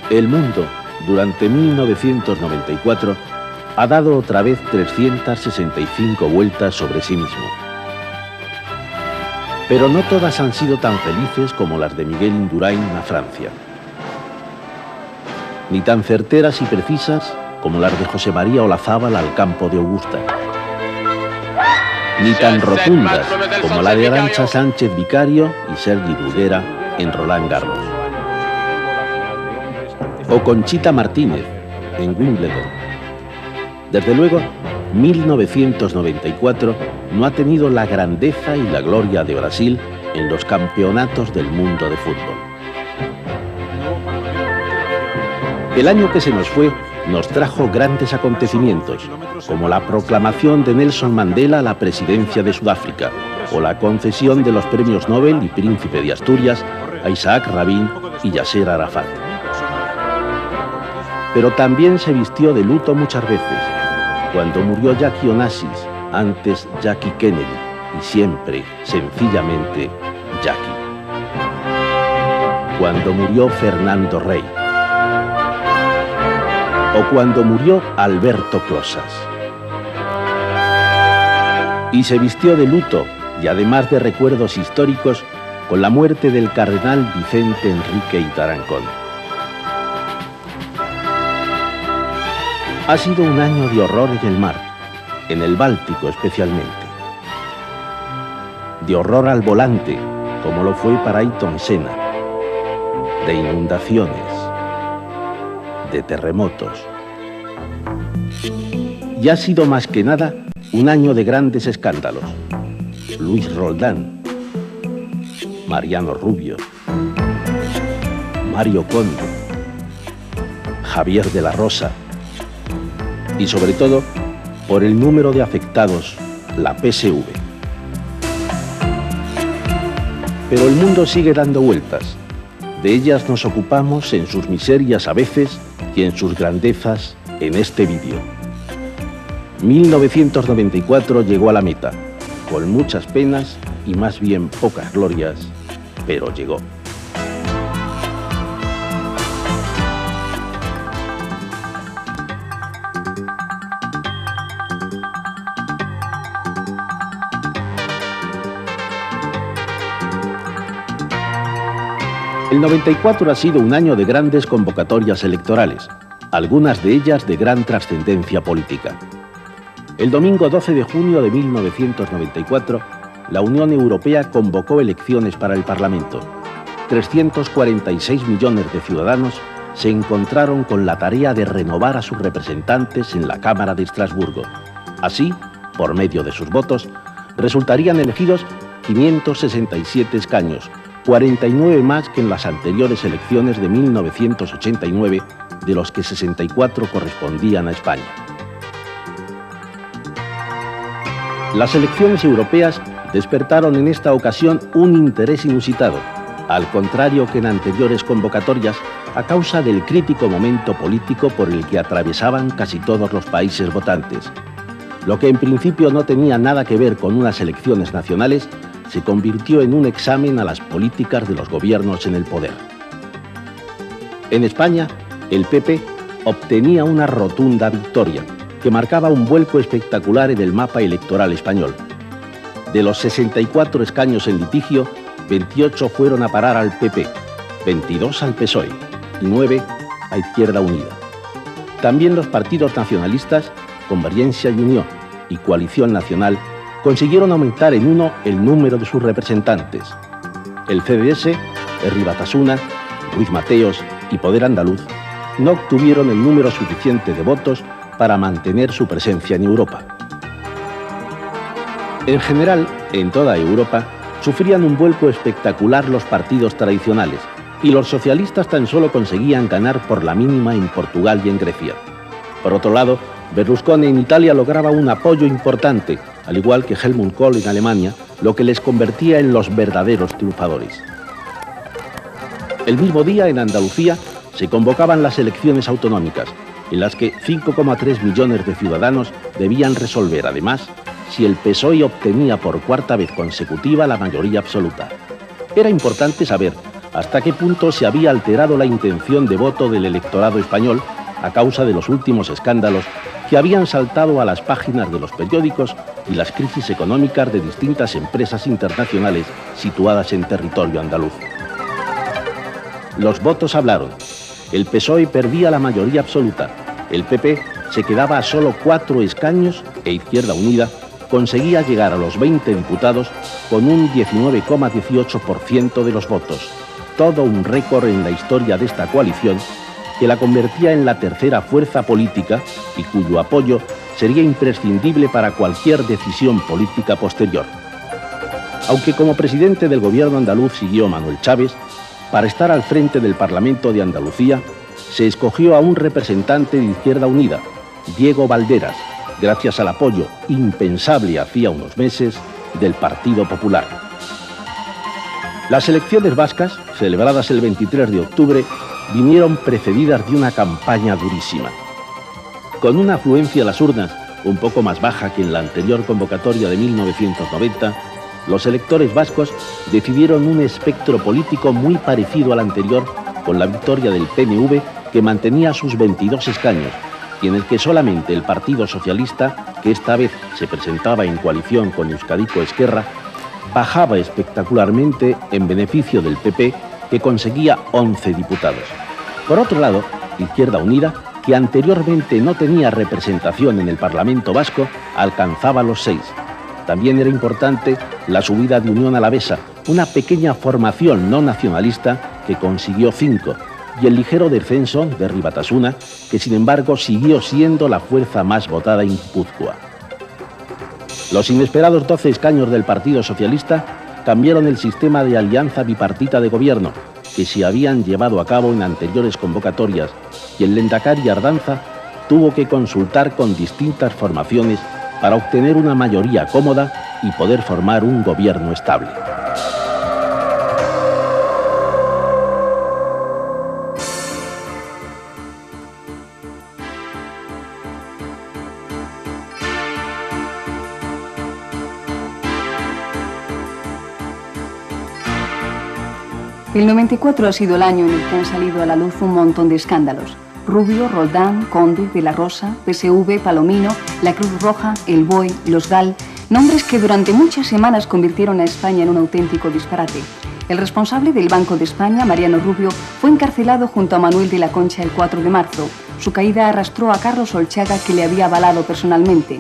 El mundo, durante 1994, ha dado otra vez 365 vueltas sobre sí mismo. Pero no todas han sido tan felices como las de Miguel Indurain a Francia, ni tan certeras y precisas como las de José María Olazábal al campo de Augusta, ni tan rotundas como la de Arantxa Sánchez Vicario y Sergi Bruguera en Roland Garros, o Conchita Martínez en Wimbledon. Desde luego, 1994 no ha tenido la grandeza y la gloria de Brasil en los campeonatos del mundo de fútbol. El año que se nos fue nos trajo grandes acontecimientos, como la proclamación de Nelson Mandela a la presidencia de Sudáfrica, o la concesión de los premios Nobel y Príncipe de Asturias a Isaac Rabin y Yasser Arafat. Pero también se vistió de luto muchas veces, cuando murió Jackie Onassis, antes Jackie Kennedy, y siempre, sencillamente, Jackie. Cuando murió Fernando Rey. O cuando murió Alberto Closas. Y se vistió de luto, y además de recuerdos históricos, con la muerte del cardenal Vicente Enrique Tarancón. Ha sido un año de horror en el mar, en el Báltico especialmente. De horror al volante, como lo fue para Ayrton Senna. De inundaciones. De terremotos. Y ha sido más que nada un año de grandes escándalos. Luis Roldán, Mariano Rubio, Mario Conde, Javier de la Rosa, y sobre todo por el número de afectados, la PSV. Pero el mundo sigue dando vueltas. De ellas nos ocupamos en sus miserias a veces y en sus grandezas en este vídeo. 1994 llegó a la meta, con muchas penas y más bien pocas glorias, pero llegó. El 94 ha sido un año de grandes convocatorias electorales, algunas de ellas de gran trascendencia política. El domingo 12 de junio de 1994, la Unión Europea convocó elecciones para el Parlamento. 346 millones de ciudadanos se encontraron con la tarea de renovar a sus representantes en la Cámara de Estrasburgo. Así, por medio de sus votos, resultarían elegidos 567 escaños, 49 más que en las anteriores elecciones de 1989, de los que 64 correspondían a España. Las elecciones europeas despertaron en esta ocasión un interés inusitado, al contrario que en anteriores convocatorias, a causa del crítico momento político por el que atravesaban casi todos los países votantes. Lo que en principio no tenía nada que ver con unas elecciones nacionales, se convirtió en un examen a las políticas de los gobiernos en el poder. En España, el PP obtenía una rotunda victoria, que marcaba un vuelco espectacular en el mapa electoral español. De los 64 escaños en litigio, 28 fueron a parar al PP, 22 al PSOE y 9 a Izquierda Unida. También los partidos nacionalistas, Convergencia y Unió y Coalición Nacional, consiguieron aumentar en 1 el número de sus representantes. El CDS, Herri Batasuna, Ruiz Mateos y Poder Andaluz no obtuvieron el número suficiente de votos para mantener su presencia en Europa. En general, en toda Europa, sufrían un vuelco espectacular los partidos tradicionales, y los socialistas tan solo conseguían ganar por la mínima en Portugal y en Grecia. Por otro lado, Berlusconi en Italia lograba un apoyo importante, al igual que Helmut Kohl en Alemania, lo que les convertía en los verdaderos triunfadores. El mismo día, en Andalucía, se convocaban las elecciones autonómicas, en las que 5,3 millones de ciudadanos debían resolver, además, si el PSOE obtenía por cuarta vez consecutiva la mayoría absoluta. Era importante saber hasta qué punto se había alterado la intención de voto del electorado español a causa de los últimos escándalos que habían saltado a las páginas de los periódicos y las crisis económicas de distintas empresas internacionales situadas en territorio andaluz. Los votos hablaron. El PSOE perdía la mayoría absoluta, el PP se quedaba a solo 4 escaños e Izquierda Unida conseguía llegar a los 20 diputados con un 19,18% de los votos. Todo un récord en la historia de esta coalición que la convertía en la tercera fuerza política y cuyo apoyo sería imprescindible para cualquier decisión política posterior. Aunque como presidente del gobierno andaluz siguió Manuel Chávez, para estar al frente del Parlamento de Andalucía se escogió a un representante de Izquierda Unida, Diego Valderas, gracias al apoyo impensable hacía unos meses del Partido Popular. Las elecciones vascas, celebradas el 23 de octubre, vinieron precedidas de una campaña durísima. Con una afluencia a las urnas un poco más baja que en la anterior convocatoria de 1990, los electores vascos decidieron un espectro político muy parecido al anterior, con la victoria del PNV, que mantenía sus 22 escaños, y en el que solamente el Partido Socialista, que esta vez se presentaba en coalición con Euskadiko Ezkerra, bajaba espectacularmente en beneficio del PP, que conseguía 11 diputados. Por otro lado, Izquierda Unida, que anteriormente no tenía representación en el Parlamento vasco, alcanzaba los 6. También era importante la subida de Unión Alavesa, una pequeña formación no nacionalista que consiguió 5, y el ligero descenso de Herri Batasuna, que sin embargo siguió siendo la fuerza más votada en Guipúzcoa. Los inesperados 12 escaños del Partido Socialista cambiaron el sistema de alianza bipartita de gobierno que se habían llevado a cabo en anteriores convocatorias, y el Lehendakari Ardanza tuvo que consultar con distintas formaciones para obtener una mayoría cómoda y poder formar un gobierno estable. El 94 ha sido el año en el que han salido a la luz un montón de escándalos. Rubio, Roldán, Conde, de la Rosa, PSV, Palomino, la Cruz Roja, el BOE, los GAL, nombres que durante muchas semanas convirtieron a España en un auténtico disparate. El responsable del Banco de España, Mariano Rubio, fue encarcelado junto a Manuel de la Concha el 4 de marzo. Su caída arrastró a Carlos Olchaga, que le había avalado personalmente.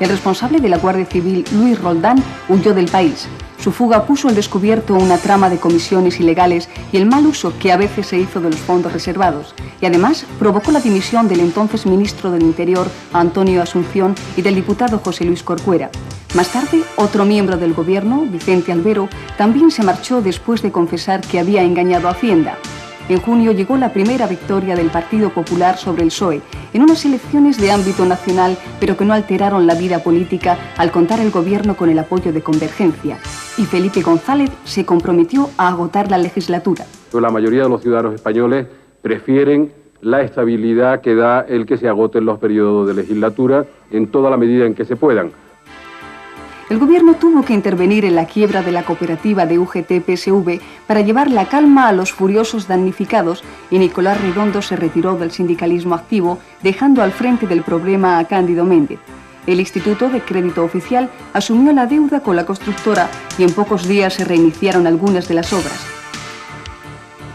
El responsable de la Guardia Civil, Luis Roldán, huyó del país. Su fuga puso al descubierto una trama de comisiones ilegales y el mal uso que a veces se hizo de los fondos reservados. Y además provocó la dimisión del entonces ministro del Interior, Antonio Asunción, y del diputado José Luis Corcuera. Más tarde, otro miembro del gobierno, Vicente Albero, también se marchó después de confesar que había engañado a Hacienda. En junio llegó la primera victoria del Partido Popular sobre el PSOE, en unas elecciones de ámbito nacional, pero que no alteraron la vida política al contar el gobierno con el apoyo de Convergencia. Y Felipe González se comprometió a agotar la legislatura. La mayoría de los ciudadanos españoles prefieren la estabilidad que da el que se agoten los periodos de legislatura en toda la medida en que se puedan. El gobierno tuvo que intervenir en la quiebra de la cooperativa de UGT-PSV para llevar la calma a los furiosos damnificados, y Nicolás Redondo se retiró del sindicalismo activo, dejando al frente del problema a Cándido Méndez. El Instituto de Crédito Oficial asumió la deuda con la constructora y en pocos días se reiniciaron algunas de las obras.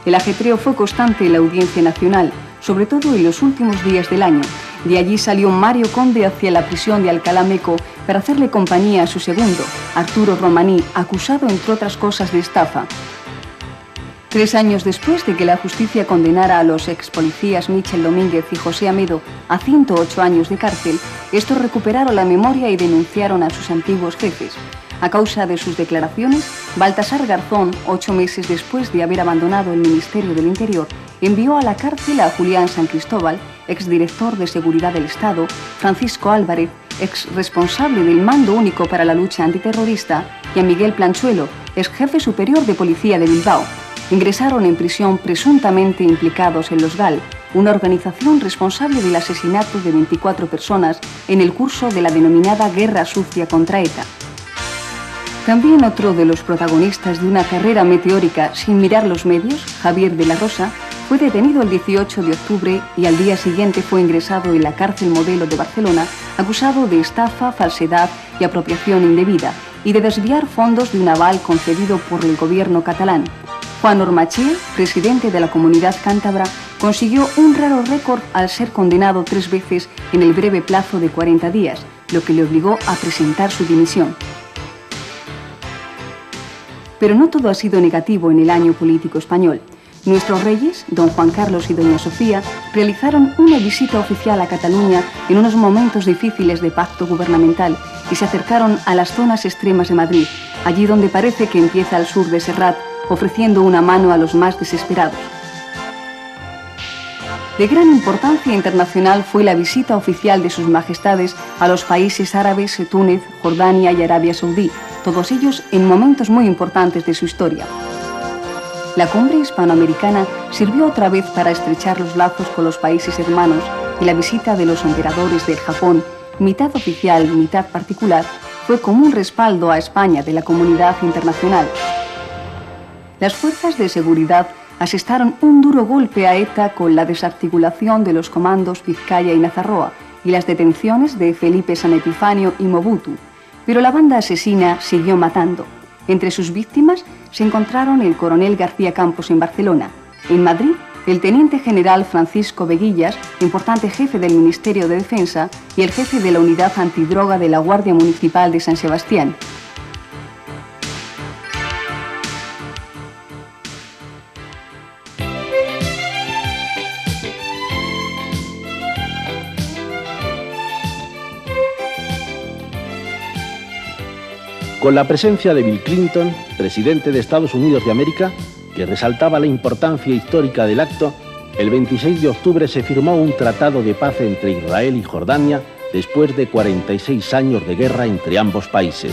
El ajetreo fue constante en la Audiencia Nacional, sobre todo en los últimos días del año. De allí salió Mario Conde hacia la prisión de Alcalá Meco para hacerle compañía a su segundo, Arturo Romaní, acusado entre otras cosas de estafa. 3 años después de que la justicia condenara a los expolicías Michel Domínguez y José Amedo a 108 años de cárcel, estos recuperaron la memoria y denunciaron a sus antiguos jefes. A causa de sus declaraciones, Baltasar Garzón, 8 meses después de haber abandonado el Ministerio del Interior, envió a la cárcel a Julián San Cristóbal, exdirector de Seguridad del Estado, Francisco Álvarez, ex responsable del Mando Único para la Lucha Antiterrorista, y a Miguel Planchuelo, ex jefe superior de Policía de Bilbao. Ingresaron en prisión presuntamente implicados en los GAL, una organización responsable del asesinato de 24 personas en el curso de la denominada Guerra Sucia contra ETA. También otro de los protagonistas de una carrera meteórica sin mirar los medios, Javier de la Rosa, fue detenido el 18 de octubre y al día siguiente fue ingresado en la cárcel Modelo de Barcelona, acusado de estafa, falsedad y apropiación indebida y de desviar fondos de un aval concedido por el gobierno catalán. Juan Ormachea, presidente de la Comunidad Cántabra, consiguió un raro récord al ser condenado 3 veces en el breve plazo de 40 días, lo que le obligó a presentar su dimisión. Pero no todo ha sido negativo en el año político español. Nuestros reyes, don Juan Carlos y doña Sofía, realizaron una visita oficial a Cataluña en unos momentos difíciles de pacto gubernamental y se acercaron a las zonas extremas de Madrid, allí donde parece que empieza el sur de Serrat, ofreciendo una mano a los más desesperados. De gran importancia internacional fue la visita oficial de sus majestades a los países árabes, Túnez, Jordania y Arabia Saudí, todos ellos en momentos muy importantes de su historia. La cumbre hispanoamericana sirvió otra vez para estrechar los lazos con los países hermanos y la visita de los emperadores del Japón, mitad oficial y mitad particular, fue como un respaldo a España de la comunidad internacional. Las fuerzas de seguridad asestaron un duro golpe a ETA con la desarticulación de los comandos Vizcaya y Nazarroa y las detenciones de Felipe San Epifanio y Mobutu, pero la banda asesina siguió matando. Entre sus víctimas se encontraron el coronel García Campos en Barcelona. En Madrid, el teniente general Francisco Veguillas, importante jefe del Ministerio de Defensa, y el jefe de la unidad antidroga de la Guardia Municipal de San Sebastián. Con la presencia de Bill Clinton, presidente de Estados Unidos de América, que resaltaba la importancia histórica del acto, el 26 de octubre se firmó un tratado de paz entre Israel y Jordania después de 46 años de guerra entre ambos países.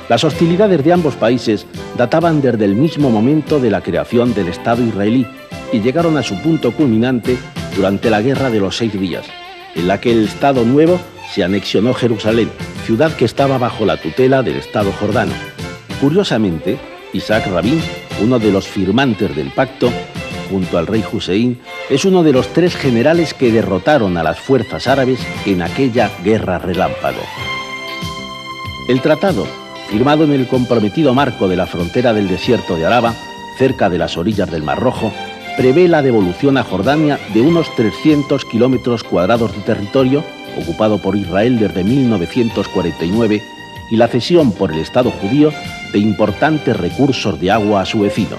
Las hostilidades de ambos países databan desde el mismo momento de la creación del Estado israelí y llegaron a su punto culminante durante la Guerra de los 6 días, en la que el Estado nuevo se anexionó Jerusalén, ciudad que estaba bajo la tutela del Estado jordano. Curiosamente, Isaac Rabin, uno de los firmantes del pacto, junto al rey Hussein, es uno de los 3 generales que derrotaron a las fuerzas árabes en aquella guerra relámpago. El tratado, firmado en el comprometido marco de la frontera del desierto de Araba, cerca de las orillas del Mar Rojo, prevé la devolución a Jordania de unos 300 kilómetros cuadrados de territorio ocupado por Israel desde 1949 y la cesión por el Estado judío de importantes recursos de agua a su vecino.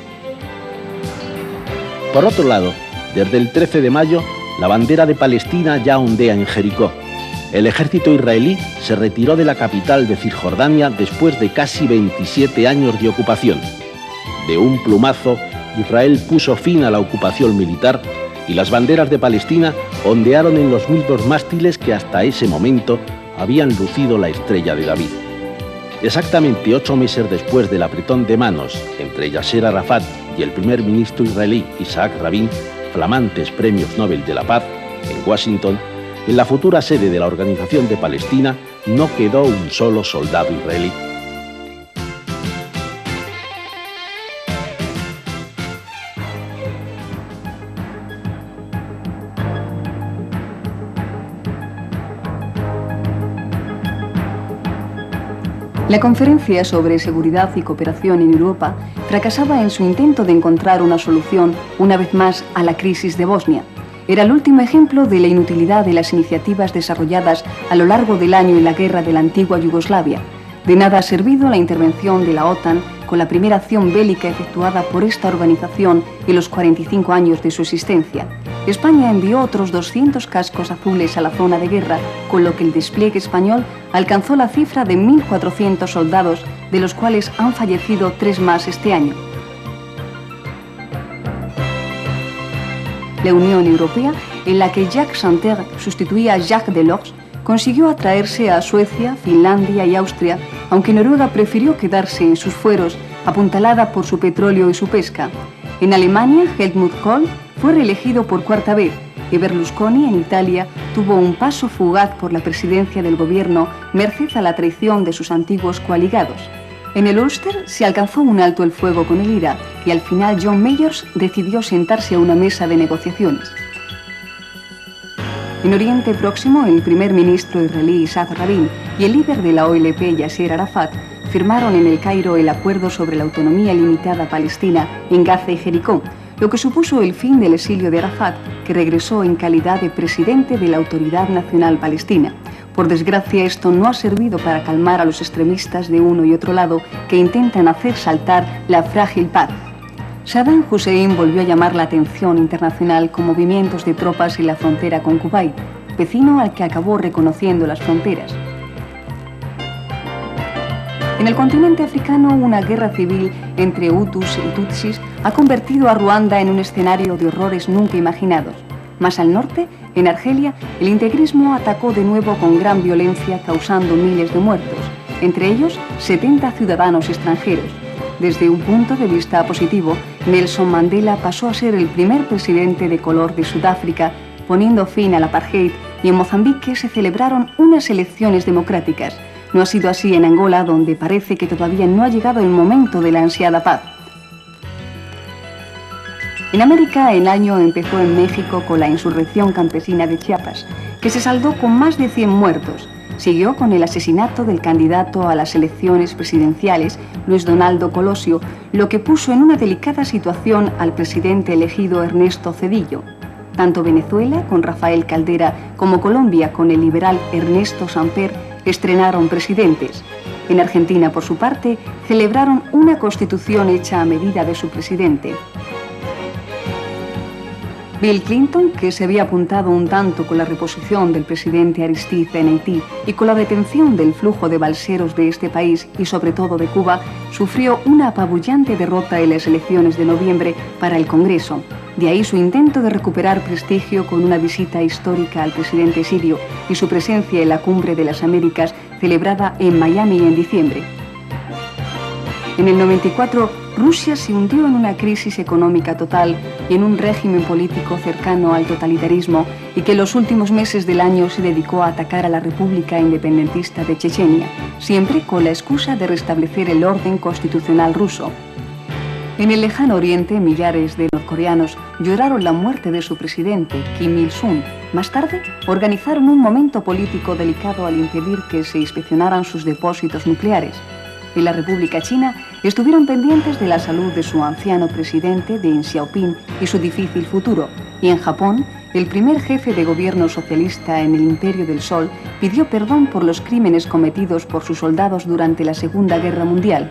Por otro lado, desde el 13 de mayo, la bandera de Palestina ya ondea en Jericó. El ejército israelí se retiró de la capital de Cisjordania después de casi 27 años de ocupación. De un plumazo, Israel puso fin a la ocupación militar y las banderas de Palestina ondearon en los mismos mástiles que hasta ese momento habían lucido la estrella de David. Exactamente 8 meses después del apretón de manos entre Yasser Arafat y el primer ministro israelí Isaac Rabin, flamantes premios Nobel de la Paz, en Washington, en la futura sede de la Organización de Palestina no quedó un solo soldado israelí. La conferencia sobre seguridad y cooperación en Europa fracasaba en su intento de encontrar una solución, una vez más, a la crisis de Bosnia. Era el último ejemplo de la inutilidad de las iniciativas desarrolladas a lo largo del año en la guerra de la antigua Yugoslavia. De nada ha servido la intervención de la OTAN con la primera acción bélica efectuada por esta organización en los 45 años de su existencia. España envió otros 200 cascos azules a la zona de guerra, con lo que el despliegue español alcanzó la cifra de 1.400 soldados, de los cuales han fallecido 3 más este año. La Unión Europea, en la que Jacques Santer sustituía a Jacques Delors, consiguió atraerse a Suecia, Finlandia y Austria, aunque Noruega prefirió quedarse en sus fueros, apuntalada por su petróleo y su pesca. En Alemania, Helmut Kohl fue reelegido por 4ª vez y Berlusconi, en Italia, tuvo un paso fugaz por la presidencia del gobierno merced a la traición de sus antiguos coaligados. En el Ulster se alcanzó un alto el fuego con el IRA y al final John Majors decidió sentarse a una mesa de negociaciones. En Oriente Próximo, el primer ministro israelí Isaac Rabin y el líder de la OLP Yasser Arafat firmaron en el Cairo el acuerdo sobre la autonomía limitada palestina en Gaza y Jericó, lo que supuso el fin del exilio de Arafat, que regresó en calidad de presidente de la Autoridad Nacional Palestina. Por desgracia, esto no ha servido para calmar a los extremistas de uno y otro lado que intentan hacer saltar la frágil paz. Saddam Hussein volvió a llamar la atención internacional con movimientos de tropas en la frontera con Kuwait, vecino al que acabó reconociendo las fronteras. En el continente africano, una guerra civil entre Hutus y Tutsis ha convertido a Ruanda en un escenario de horrores nunca imaginados. Más al norte, en Argelia, el integrismo atacó de nuevo con gran violencia, causando miles de muertos, entre ellos 70 ciudadanos extranjeros. Desde un punto de vista positivo, Nelson Mandela pasó a ser el primer presidente de color de Sudáfrica, poniendo fin al apartheid, y en Mozambique se celebraron unas elecciones democráticas. No ha sido así en Angola, donde parece que todavía no ha llegado el momento de la ansiada paz. En América, el año empezó en México con la insurrección campesina de Chiapas, que se saldó con más de 100 muertos. Siguió con el asesinato del candidato a las elecciones presidenciales, Luis Donaldo Colosio, lo que puso en una delicada situación al presidente elegido Ernesto Zedillo. Tanto Venezuela, con Rafael Caldera, como Colombia, con el liberal Ernesto Samper, estrenaron presidentes. En Argentina, por su parte, celebraron una constitución hecha a medida de su presidente. Bill Clinton, que se había apuntado un tanto con la reposición del presidente Aristide en Haití y con la detención del flujo de balseros de este país y sobre todo de Cuba, sufrió una apabullante derrota en las elecciones de noviembre para el Congreso. De ahí su intento de recuperar prestigio con una visita histórica al presidente sirio y su presencia en la Cumbre de las Américas celebrada en Miami en diciembre. En el 94, Rusia se hundió en una crisis económica total y en un régimen político cercano al totalitarismo, y que en los últimos meses del año se dedicó a atacar a la República Independentista de Chechenia, siempre con la excusa de restablecer el orden constitucional ruso. En el lejano oriente, millares de norcoreanos lloraron la muerte de su presidente, Kim Il-sung. Más tarde, organizaron un momento político delicado al impedir que se inspeccionaran sus depósitos nucleares. En la República China estuvieron pendientes de la salud de su anciano presidente, Deng Xiaoping, y su difícil futuro. Y en Japón, el primer jefe de gobierno socialista en el Imperio del Sol pidió perdón por los crímenes cometidos por sus soldados durante la Segunda Guerra Mundial.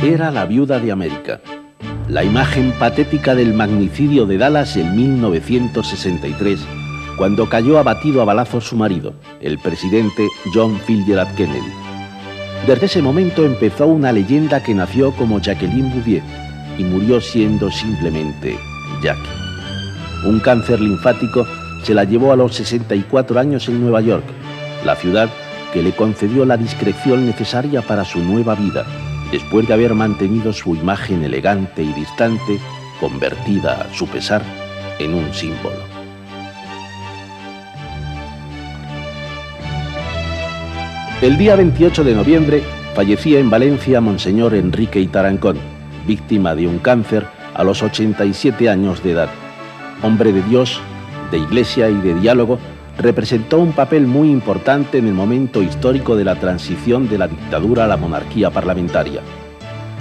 Era la viuda de América, la imagen patética del magnicidio de Dallas en 1963, cuando cayó abatido a balazos su marido, el presidente John Fitzgerald Kennedy. Desde ese momento empezó una leyenda que nació como Jacqueline Bouvier y murió siendo simplemente Jackie. Un cáncer linfático se la llevó a los 64 años en Nueva York, la ciudad que le concedió la discreción necesaria para su nueva vida, después de haber mantenido su imagen elegante y distante, convertida a su pesar en un símbolo. El día 28 de noviembre fallecía en Valencia Monseñor Enrique Itarancón, víctima de un cáncer a los 87 años de edad. Hombre de Dios, de iglesia y de diálogo, representó un papel muy importante en el momento histórico de la transición de la dictadura a la monarquía parlamentaria.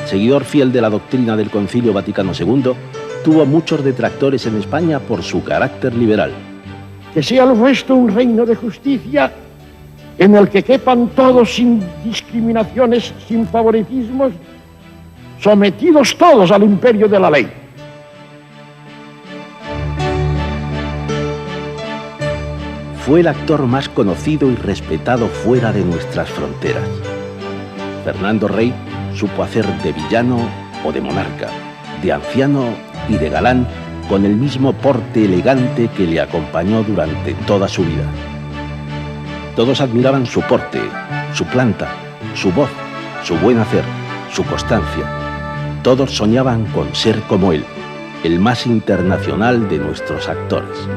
Seguidor fiel de la doctrina del Concilio Vaticano II, tuvo muchos detractores en España por su carácter liberal. Que sea el vuestro un reino de justicia en el que quepan todos sin discriminaciones, sin favoritismos, sometidos todos al imperio de la ley. Fue el actor más conocido y respetado fuera de nuestras fronteras. Fernando Rey supo hacer de villano o de monarca, de anciano y de galán, con el mismo porte elegante que le acompañó durante toda su vida. Todos admiraban su porte, su planta, su voz, su buen hacer, su constancia. Todos soñaban con ser como él, el más internacional de nuestros actores.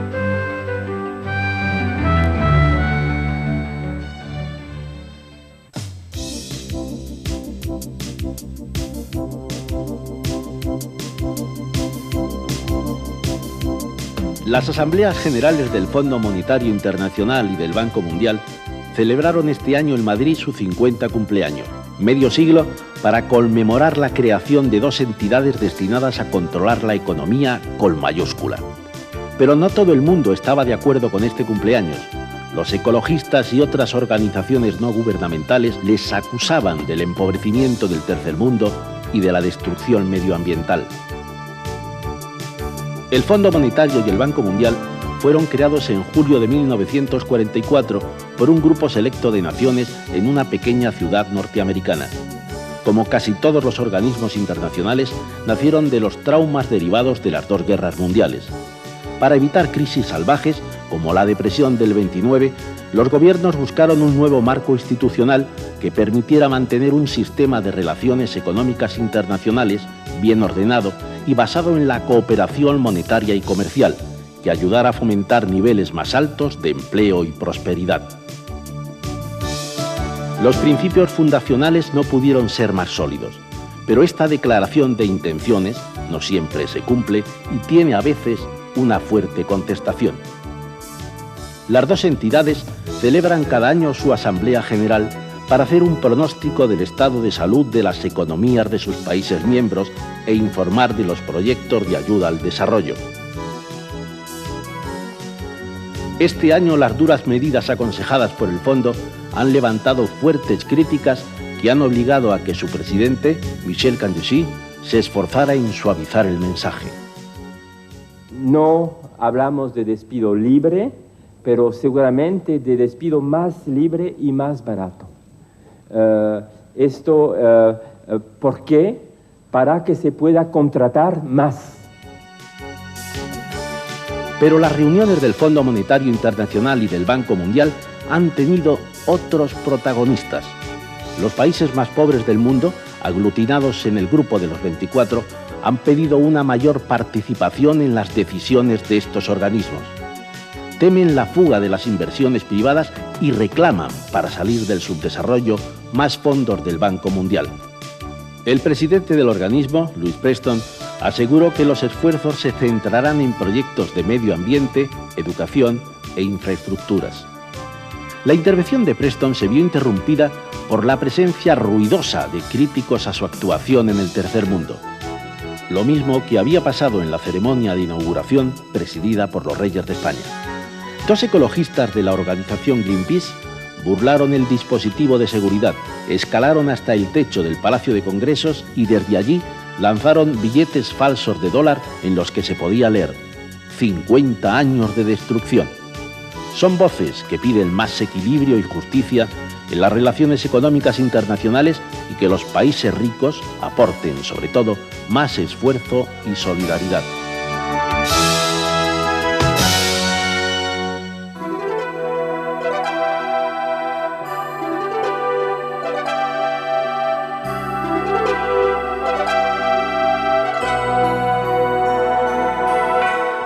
Las Asambleas Generales del Fondo Monetario Internacional y del Banco Mundial celebraron este año en Madrid su 50 cumpleaños, medio siglo para conmemorar la creación de dos entidades destinadas a controlar la economía con mayúscula. Pero no todo el mundo estaba de acuerdo con este cumpleaños. Los ecologistas y otras organizaciones no gubernamentales les acusaban del empobrecimiento del tercer mundo y de la destrucción medioambiental. El Fondo Monetario y el Banco Mundial fueron creados en julio de 1944 por un grupo selecto de naciones en una pequeña ciudad norteamericana. Como casi todos los organismos internacionales, nacieron de los traumas derivados de las dos guerras mundiales. Para evitar crisis salvajes, como la depresión del 29, los gobiernos buscaron un nuevo marco institucional que permitiera mantener un sistema de relaciones económicas internacionales bien ordenado y basado en la cooperación monetaria y comercial, que ayudara a fomentar niveles más altos de empleo y prosperidad. Los principios fundacionales no pudieron ser más sólidos, pero esta declaración de intenciones no siempre se cumple y tiene a veces una fuerte contestación. Las dos entidades celebran cada año su Asamblea General para hacer un pronóstico del estado de salud de las economías de sus países miembros e informar de los proyectos de ayuda al desarrollo. Este año las duras medidas aconsejadas por el Fondo han levantado fuertes críticas que han obligado a que su presidente, Michel Candiachi, se esforzara en suavizar el mensaje. No hablamos de despido libre, pero seguramente de despido más libre y más barato. ¿Por qué? Para que se pueda contratar más. Pero las reuniones del Fondo Monetario Internacional y del Banco Mundial han tenido otros protagonistas. Los países más pobres del mundo, aglutinados en el grupo de los 24, han pedido una mayor participación en las decisiones de estos organismos. Temen la fuga de las inversiones privadas y reclaman, para salir del subdesarrollo, más fondos del Banco Mundial. El presidente del organismo, Louis Preston, aseguró que los esfuerzos se centrarán en proyectos de medio ambiente, educación e infraestructuras. La intervención de Preston se vio interrumpida por la presencia ruidosa de críticos a su actuación en el tercer mundo. Lo mismo que había pasado en la ceremonia de inauguración presidida por los Reyes de España. Dos ecologistas de la organización Greenpeace burlaron el dispositivo de seguridad, escalaron hasta el techo del Palacio de Congresos y desde allí lanzaron billetes falsos de dólar en los que se podía leer 50 años de destrucción. Son voces que piden más equilibrio y justicia en las relaciones económicas internacionales y que los países ricos aporten, sobre todo, más esfuerzo y solidaridad.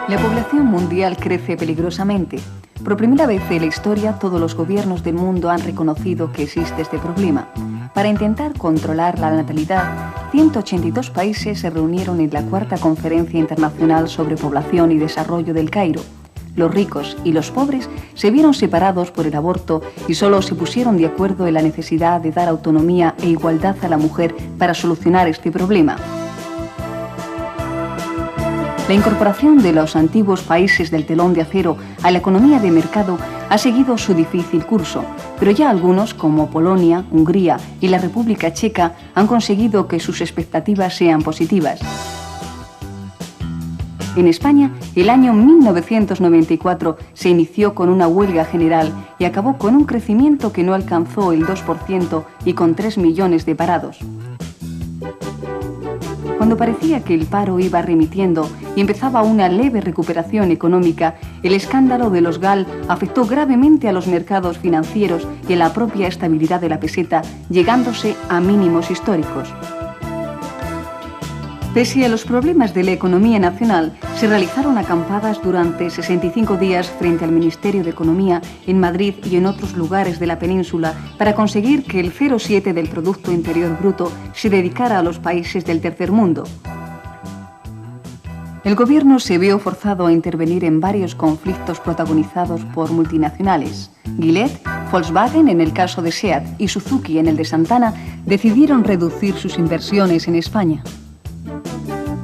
La población mundial crece peligrosamente. Por primera vez en la historia, todos los gobiernos del mundo han reconocido que existe este problema. Para intentar controlar la natalidad, 182 países se reunieron en la cuarta Conferencia Internacional sobre Población y Desarrollo del Cairo. Los ricos y los pobres se vieron separados por el aborto y solo se pusieron de acuerdo en la necesidad de dar autonomía e igualdad a la mujer para solucionar este problema. La incorporación de los antiguos países del telón de acero a la economía de mercado ha seguido su difícil curso, pero ya algunos, como Polonia, Hungría y la República Checa, han conseguido que sus expectativas sean positivas. En España, el año 1994 se inició con una huelga general y acabó con un crecimiento que no alcanzó el 2% y con 3 millones de parados. Cuando parecía que el paro iba remitiendo y empezaba una leve recuperación económica, el escándalo de los GAL afectó gravemente a los mercados financieros y a la propia estabilidad de la peseta, llegándose a mínimos históricos. Pese a los problemas de la economía nacional, se realizaron acampadas durante 65 días frente al Ministerio de Economía en Madrid y en otros lugares de la península para conseguir que el 0,7 del Producto Interior Bruto se dedicara a los países del tercer mundo. El gobierno se vio forzado a intervenir en varios conflictos protagonizados por multinacionales. Gillette, Volkswagen en el caso de SEAT y Suzuki en el de Santana decidieron reducir sus inversiones en España.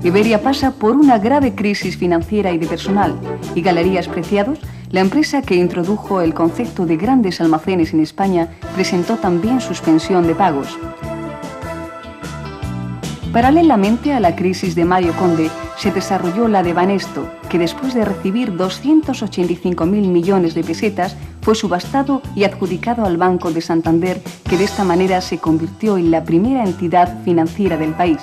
Iberia pasa por una grave crisis financiera y de personal, y Galerías Preciados, la empresa que introdujo el concepto de grandes almacenes en España, presentó también suspensión de pagos. Paralelamente a la crisis de Mario Conde, se desarrolló la de Banesto, que después de recibir 285.000 millones de pesetas, fue subastado y adjudicado al Banco de Santander, que de esta manera se convirtió en la primera entidad financiera del país.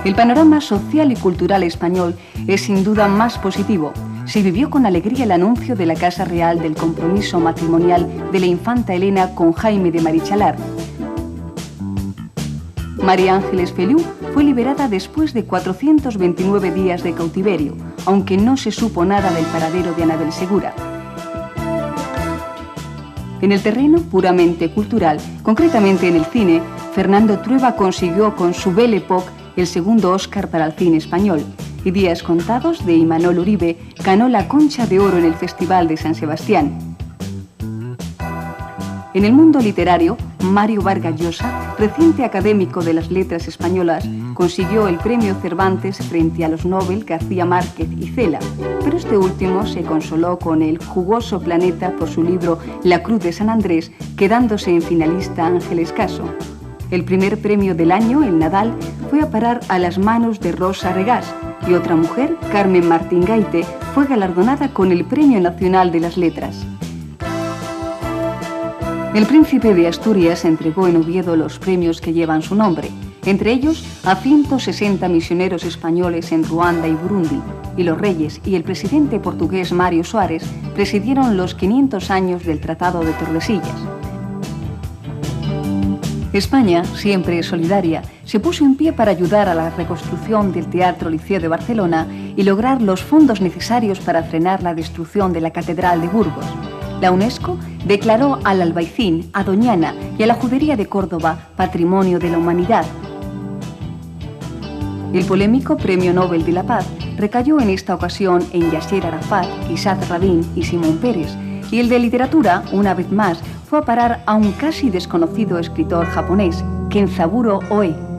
El panorama social y cultural español es sin duda más positivo. Se vivió con alegría el anuncio de la Casa Real del compromiso matrimonial de la infanta Elena con Jaime de Marichalar. María Ángeles Feliú fue liberada después de 429 días de cautiverio, aunque no se supo nada del paradero de Anabel Segura. En el terreno puramente cultural, concretamente en el cine, Fernando Trueba consiguió con su Belle Époque el segundo Oscar para el cine español, y Días contados, de Imanol Uribe, ganó la Concha de Oro en el Festival de San Sebastián. En el mundo literario, Mario Vargas Llosa, reciente académico de las letras españolas, consiguió el premio Cervantes frente a los Nobel García Márquez y Cela, pero este último se consoló con el jugoso Planeta por su libro La Cruz de San Andrés, quedándose en finalista Ángeles Caso. El primer premio del año, el Nadal, fue a parar a las manos de Rosa Regás, y otra mujer, Carmen Martín Gaite, fue galardonada con el Premio Nacional de las Letras. El príncipe de Asturias entregó en Oviedo los premios que llevan su nombre, entre ellos a 160 misioneros españoles en Ruanda y Burundi, y los reyes y el presidente portugués Mário Soares presidieron los 500 años del Tratado de Tordesillas. España, siempre solidaria, se puso en pie para ayudar a la reconstrucción del Teatro Liceo de Barcelona y lograr los fondos necesarios para frenar la destrucción de la Catedral de Burgos. La UNESCO declaró al Albaicín, a Doñana y a la Judería de Córdoba Patrimonio de la Humanidad. El polémico Premio Nobel de la Paz recayó en esta ocasión en Yasser Arafat, Isaac Rabin y Simón Pérez, y el de literatura, una vez más, fue a parar a un casi desconocido escritor japonés, Kenzaburo Oe.